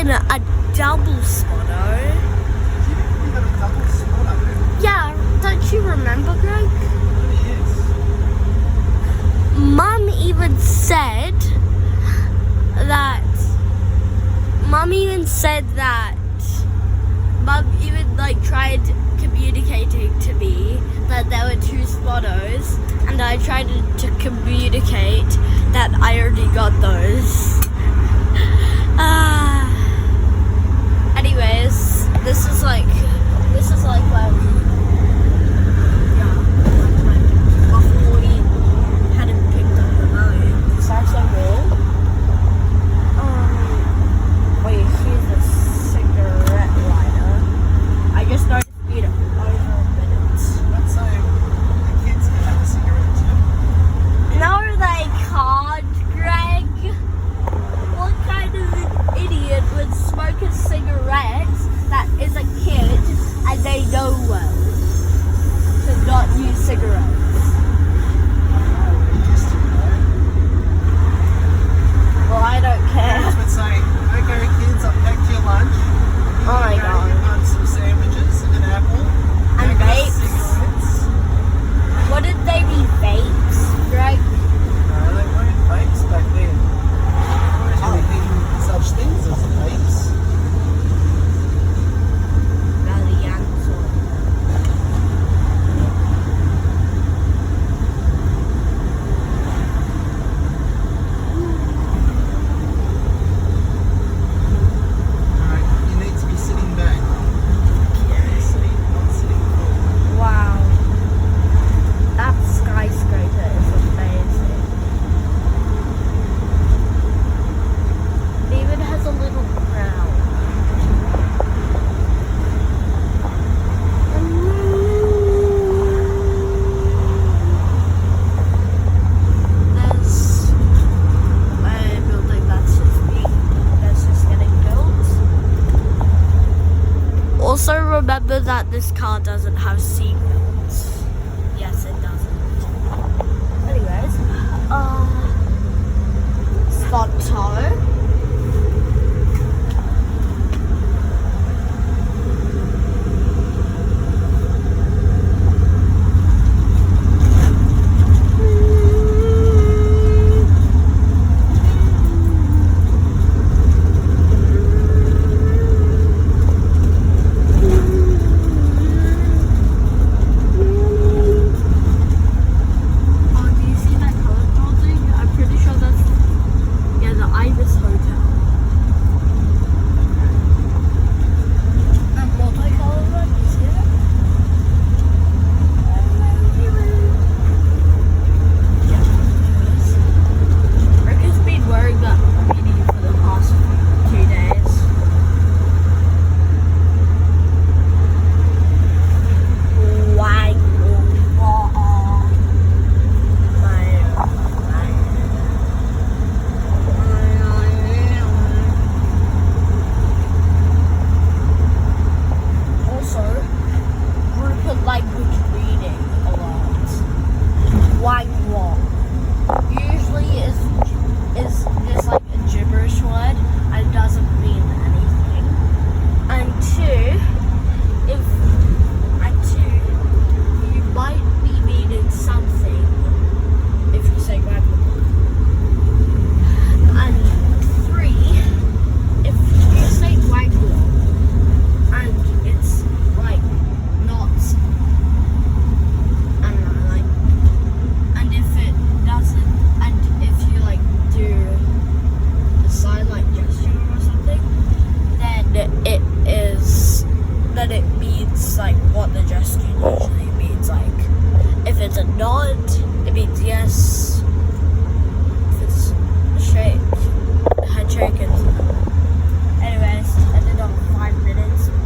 even a double spotto. You got a double spotto. Yeah, don't you remember, Greg? Yes. Mum even said that. Mum even like tried communicating to me that there were two spottos, and I tried to communicate that I already got those. Anyways, this is like where we before we hadn't picked up the Valiant. It's actually real. Wait, here's the cigarette lighter. I just noticed it over a minute. Let's say the kids can have a cigarette too. No, they can't, Greg. What kind of an idiot would smoke a cigarette that is a kid and they know well to not use cigarettes? Well, I don't care. Parents would say, okay kids, I've packed your lunch. Oh my God. You've got some sandwiches, an apple, And vapes. cigarettes. Wouldn't they be vapes, Greg? No, they weren't vapes back then. There weren't anything such things as vapes. Valiant. Alright, you need to be sitting back. Not sitting forward. Wow. That skyscraper is amazing. It even has a little crown. There's a building that's just getting built. Also remember that this car doesn't have seatbelts. Yes, it doesn't. Anyways, Spotto. Oh, do you see that colored building? I'm pretty sure that's the Ibis Hotel. That multicolored one, you see it? Rick has been wearing that beanie for the past 2 days. Also, Rupert language reading a lot. Wang Wong usually is just like a gibberish word and doesn't mean anything. And two, you might be meaning something if you say Wang Wong. And three, if you say Wang Wong and it's like not, I don't know, like, and if it doesn't, and if you like do a sign like gesture or something, then it means like what the gesture usually means. Like if it's a nod, it means yes.